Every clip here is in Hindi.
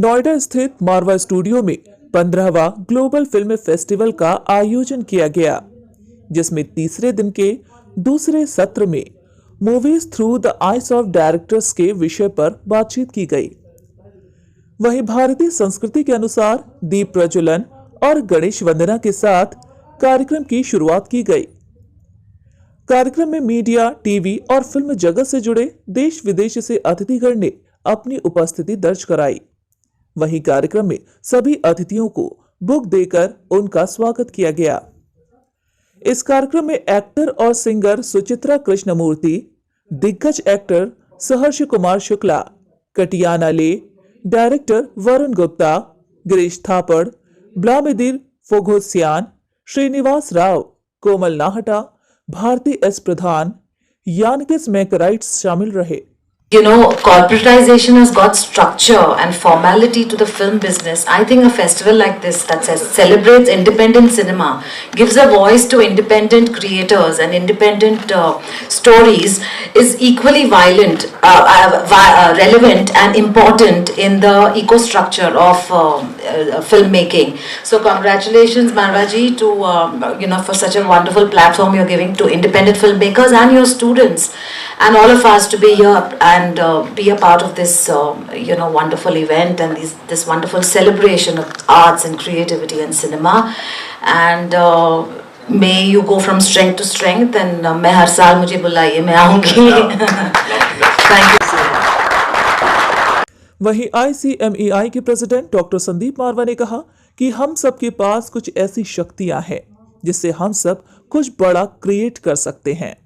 नोएडा स्थित मारवा स्टूडियो में 15वां ग्लोबल फिल्म फेस्टिवल का आयोजन किया गया, जिसमें तीसरे दिन के दूसरे सत्र में movies through the eyes of directors के विषय पर बातचीत की गई। वहीं भारतीय संस्कृति के अनुसार दीप प्रज्वलन और गणेश वंदना के साथ कार्यक्रम की शुरुआत की गई। कार्यक्रम में मीडिया, टीवी और फिल्म जगत से जुड़े देश विदेश से अतिथिगण ने अपनी उपस्थिति दर्ज कराई। वहीं कार्यक्रम में सभी अतिथियों को बुक देकर उनका स्वागत किया गया। इस कार्यक्रम में एक्टर और सिंगर सुचित्रा कृष्णमूर्ति, दिग्गज एक्टर सहर्ष कुमार शुक्ला, कटियाना ले, डायरेक्टर वरुण गुप्ता, गिरीश थापड़, ब्लामेदीर फोघोसियान, श्रीनिवास राव, कोमल नाहटा, भारती एस प्रधान, यानकिस मैकराइट्स शामिल रहे। You know, corporatization has got structure and formality to the film business. I think a festival like this that celebrates independent cinema, gives a voice to independent creators and independent stories is equally relevant and important in the eco-structure of filmmaking. So congratulations Marwaji to for such a wonderful platform you're giving to independent filmmakers and your students and all of us to be here and be a part of this wonderful event and this wonderful celebration of arts and creativity and cinema, and may you go from strength to strength and मैं हर साल मुझे बुलाइए, मैं आऊंगी। Thank you. वहीं ICMEI के प्रेसिडेंट डॉक्टर संदीप मारवा ने कहा कि हम सब के पास कुछ ऐसी शक्तियां हैं जिससे हम सब कुछ बड़ा क्रिएट कर सकते हैं।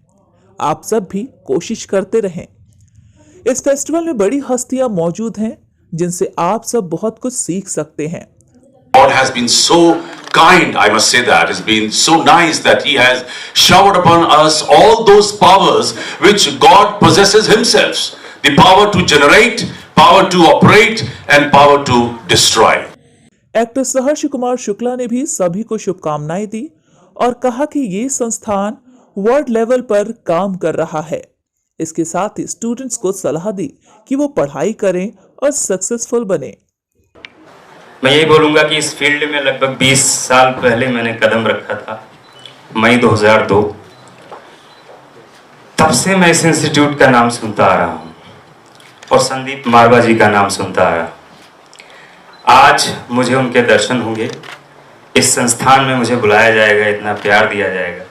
आप सब भी कोशिश करते रहें। इस फेस्टिवल में बड़ी हस्तियां मौजूद हैं जिनसे आप सब बहुत कुछ सीख सकते हैं। God has been so kind, I must say that. It's been so nice that He has showered upon us all those powers which God possesses Himself. The power to generate, power to operate and power to destroy. Actor सहर्ष कुमार शुक्ला ने भी सभी को शुभकामनाएं दी और कहा कि ये संस्थान वर्ल्ड लेवल पर काम कर रहा है। इसके साथ ही स्टूडेंट्स को सलाह दी कि वो पढ़ाई करें और सक्सेसफुल बने। मैं यही बोलूंगा कि इस फील्ड में लगभग 20 साल पहले मैंने कदम रखा था, मई 2002। तब से मैं इस इंस्टीट्यूट का नाम सुनता आ रहा हूँ और संदीप मारवा जी का नाम सुनता आ रहा। आज मुझे उनके दर्शन होंगे, इस संस्थान में मुझे बुलाया जाएगा, इतना प्यार दिया जाएगा,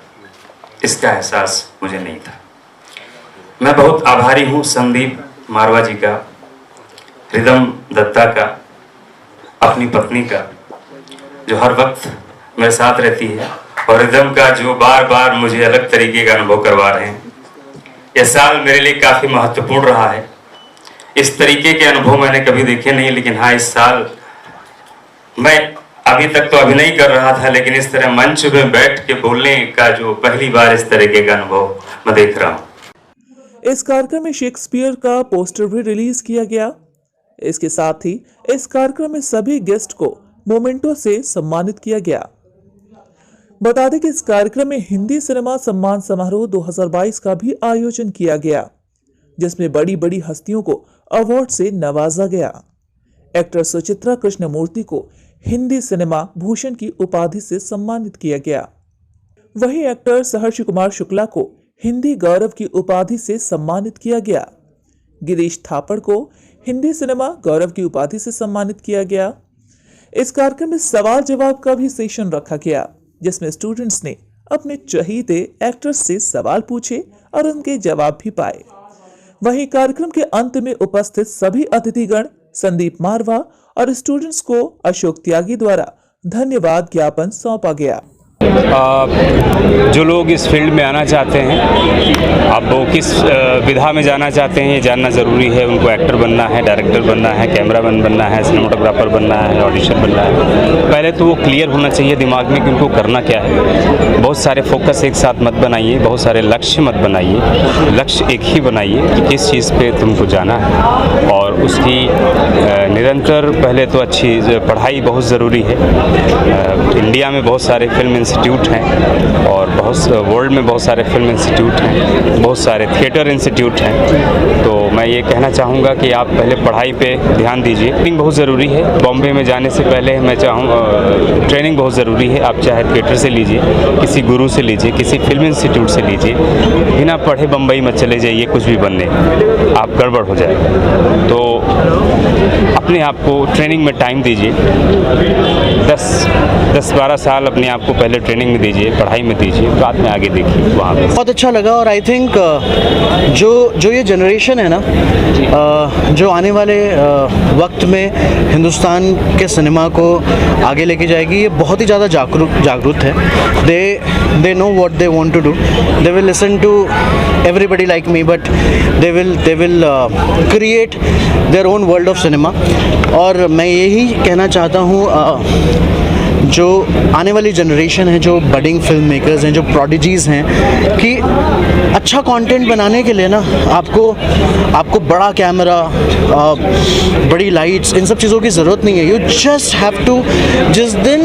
इसका एहसास मुझे नहीं था। मैं बहुत आभारी हूँ संदीप मारवा जी का, रिदम दत्ता का, अपनी पत्नी का जो हर वक्त मेरे साथ रहती है, और रिदम का जो बार बार मुझे अलग तरीके का अनुभव करवा रहे हैं। यह साल मेरे लिए काफ़ी महत्वपूर्ण रहा है। इस तरीके के अनुभव मैंने कभी देखे नहीं, लेकिन हाँ, इस साल मैं अभी तक तो अभिनय कर रहा था, लेकिन इस तरह मंच में बैठ के बोलने का जो पहली बार इस तरीके का अनुभव मैं देख रहा हूँ। इस कार्यक्रम में शेक्सपियर का पोस्टर भी रिलीज किया गया। इसके साथ ही इस कार्यक्रम में सभी गेस्ट को मोमेंटो से सम्मानित किया गया। बता दें कि इस कार्यक्रम में हिंदी सिनेमा सम्मान समारोह 2022 का भी आयोजन किया गया, जिसमें बड़ी बड़ी हस्तियों को अवार्ड से नवाजा गया। एक्टर सुचित्रा कृष्णमूर्ति को हिंदी सिनेमा भूषण की उपाधि से सम्मानित किया गया। वहीं एक्टर सहर्ष कुमार शुक्ला को हिंदी गौरव की उपाधि से सम्मानित किया गया। गिरीश थापड़ को हिंदी सिनेमा गौरव की उपाधि से सम्मानित किया गया। इस कार्यक्रम में सवाल जवाब का भी सेशन रखा गया, जिसमें स्टूडेंट्स ने अपने चहीते एक्टर्स से सवाल पूछे और उनके जवाब भी पाए। वहीं कार्यक्रम के अंत में उपस्थित सभी अतिथिगण संदीप मारवा और स्टूडेंट्स को अशोक त्यागी द्वारा धन्यवाद ज्ञापन सौंपा गया। जो लोग इस फील्ड में आना चाहते हैं, अब वो किस विधा में जाना चाहते हैं ये जानना ज़रूरी है। उनको एक्टर बनना है, डायरेक्टर बनना है, कैमरामैन बनना है, सिनेमाटोग्राफर बनना है, ऑडिशन बनना है। पहले तो वो क्लियर होना चाहिए दिमाग में कि उनको करना क्या है। बहुत सारे फोकस एक साथ मत बनाइए, बहुत सारे लक्ष्य मत बनाइए। लक्ष्य एक ही बनाइए कि किस चीज़ पे तुमको जाना है, और उसकी निरंतर पहले तो अच्छी पढ़ाई बहुत ज़रूरी है। इंडिया में बहुत सारे फिल्म इंस्टीट्यूट हैं और वर्ल्ड में बहुत सारे फिल्म इंस्टीट्यूट हैं, बहुत सारे थिएटर इंस्टीट्यूट हैं। तो मैं ये कहना चाहूँगा कि आप पहले पढ़ाई पे ध्यान दीजिए। ट्रेनिंग बहुत ज़रूरी है। बॉम्बे में जाने से पहले मैं ट्रेनिंग बहुत ज़रूरी है। आप चाहे थिएटर से लीजिए, किसी गुरु से लीजिए, किसी फिल्म इंस्टीट्यूट से लीजिए। बिना पढ़े बम्बई मत चले जाइए कुछ भी बनने, आप गड़बड़ हो जाए। तो अपने आप को ट्रेनिंग में टाइम दीजिए। 10-12 साल अपने आप को पहले ट्रेनिंग में दीजिए, पढ़ाई में दीजिए, बाद में आगे देखिए वहाँ पे। बहुत अच्छा लगा। और आई थिंक जो ये जनरेशन है ना, जो आने वाले वक्त में हिंदुस्तान के सिनेमा को आगे लेके जाएगी, ये बहुत ही ज़्यादा जागरूक है। They know what they want to do. They will listen to everybody like me, but they will create their own world of cinema। और मैं यही कहना चाहता हूँ जो आने वाली जनरेशन है, जो बडिंग फिल्म मेकर्स हैं, जो प्रोडिजीज़ हैं, कि अच्छा कंटेंट बनाने के लिए ना आपको बड़ा कैमरा, बड़ी लाइट्स, इन सब चीज़ों की ज़रूरत नहीं है। यू जस्ट हैव टू, जिस दिन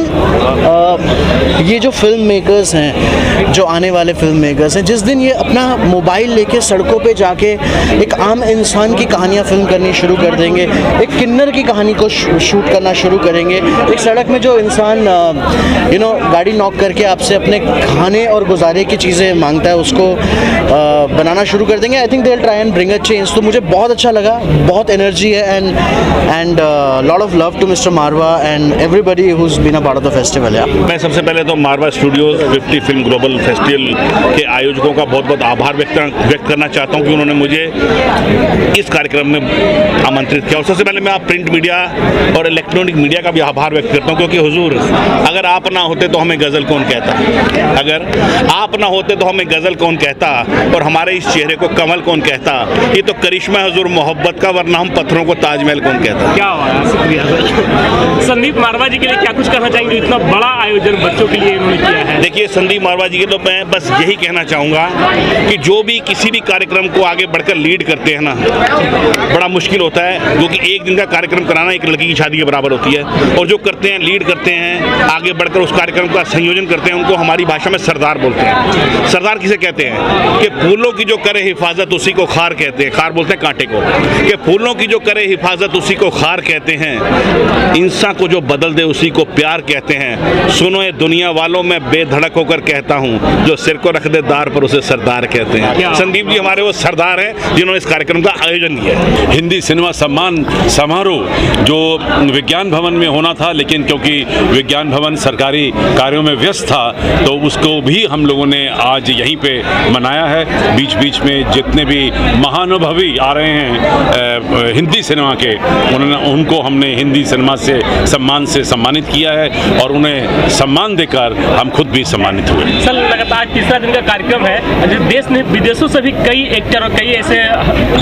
ये जो फिल्म मेकर्स हैं, जो आने वाले फिल्म मेकर्स हैं, जिस दिन ये अपना मोबाइल लेके सड़कों पे जाके एक आम इंसान की कहानियाँ फिल्म करनी शुरू कर देंगे, एक किन्नर की कहानी को शूट करना शुरू करेंगे, एक सड़क में जो इंसान गाड़ी नॉक करके आपसे अपने खाने और गुजारे की चीज़ें मांगता है, उसको बनाना शुरू कर देंगे। I think they will try and bring a change. तो मुझे बहुत अच्छा लगा, बहुत एनर्जी है and lot of love to mister Marwah and everybody who is been a part of the festival. मैं सबसे पहले तो Marwah studios 50 film global festival के आयोजकों का बहुत बहुत आभार व्यक्त करना चाहता हूं कि उन्होंने मुझे इस कार्यक्रम में आमंत्रित किया। और सबसे पहले मैं प्रिंट मीडिया और इलेक्ट्रॉनिक मीडिया का भी आभार व्यक्त करता हूं, क्योंकि हुजूर, अगर आप ना होते तो हमें गज़ल कौन कहता, अगर आप ना होते तो हमें गज़ल कौन कहता, और हमारे इस चेहरे को कमल कौन कहता। ये तो करिश्मा है हुजूर मोहब्बत का, वरना हम पत्थरों को ताजमहल कौन कहता। क्या हुआ, शुक्रिया सर। संदीप मारवा जी के लिए क्या कुछ कहना चाहेंगे? इतना बड़ा आयोजन बच्चों के लिए इन्होंने किया है। देखिए, संदीप मारवा जी के तो मैं बस यही कहना चाहूँगा कि जो भी किसी भी कार्यक्रम को आगे बढ़कर लीड करते हैं ना, बड़ा मुश्किल होता है, क्योंकि एक दिन का कार्यक्रम कराना एक लड़की की शादी के बराबर होती है। और जो करते हैं, लीड करते हैं, आगे बढ़कर उस कार्यक्रम का संयोजन करते हैं, उनको हमारी भाषा में सरदार बोलते हैं। सरदार किसे कहते हैं? कि फूलों की जो करे हिफाजत उसी को खार कहते हैं। खार बोलते हैं कांटे को। कि फूलों की जो करे हिफाजत उसी को खार कहते हैं, इंसान को जो बदल दे उसी को प्यार कहते हैं। सुनो ये दुनिया वालों, मैं बेधड़क होकर कहता हूँ, जो सिर को रख दे दार पर उसे सरदार कहते हैं। संदीप जी हमारे वो सरदार हैं जिन्होंने इस कार्यक्रम का आयोजन किया है। हिंदी सिनेमा सम्मान समारोह जो विज्ञान भवन में होना था, लेकिन क्योंकि विज्ञान भवन सरकारी कार्यों में व्यस्त था, तो उसको भी हम लोगों ने आज यहीं पे मनाया है। बीच बीच में जितने भी महानुभवी आ रहे हैं हिंदी सिनेमा के, उनको हमने हिंदी सिनेमा से सम्मानित किया है, और उन्हें सम्मान देकर हम खुद भी सम्मानित हुए। सर, लगातार तीसरा दिन का कार्यक्रम है। देश ने विदेशों से भी कई एक्टर और कई ऐसे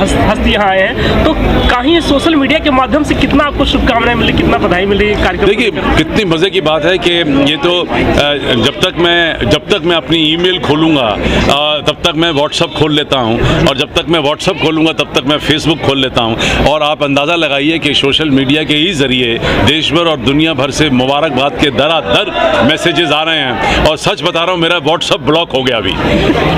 हस्तियाँ आए हैं, तो कहीं सोशल मीडिया के माध्यम से कितना आपको शुभकामनाएं मिली, कितना बधाई मिली कार्यक्रम? देखिए, कितनी मज़े की बात है कि ये तो जब तक मैं अपनी ईमेल खोलूँगा तब तक मैं व्हाट्सअप खोल लेता हूँ, और जब तक मैं व्हाट्सअप खोलूँगा तब तक मैं फेसबुक खोल लेता हूँ। और आप अंदाज़ा लगाइए कि सोशल मीडिया के ही ज़रिए देश भर और दुनिया भर से मुबारकबाद के दर मैसेजेस आ रहे हैं। और सच बता रहा हूँ, मेरा व्हाट्सअप ब्लॉक हो गया अभी।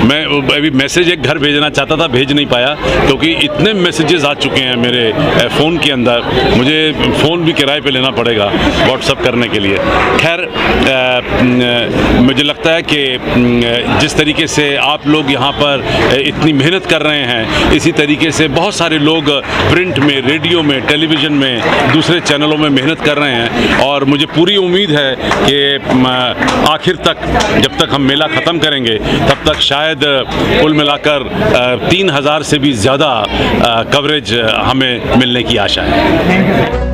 मैं अभी मैसेज एक घर भेजना चाहता था, भेज नहीं पाया, क्योंकि इतने मैसेजेस आ चुके हैं मेरे फ़ोन के अंदर। मुझे फ़ोन भी किराए पे लेना पड़ेगा व्हाट्सअप करने के लिए। खैर, मुझे लगता है कि जिस तरीके से आप लोग यहाँ पर इतनी मेहनत कर रहे हैं, इसी तरीके से बहुत सारे लोग प्रिंट में, रेडियो में, टेलीविज़न में, दूसरे चैनलों में मेहनत कर रहे हैं। और मुझे पूरी उम्मीद है कि आखिर तक, जब तक हम मेला ख़त्म करेंगे, तब तक शायद कुल मिलाकर 3000 से भी ज़्यादा कवरेज हमें मिलने की आशा है।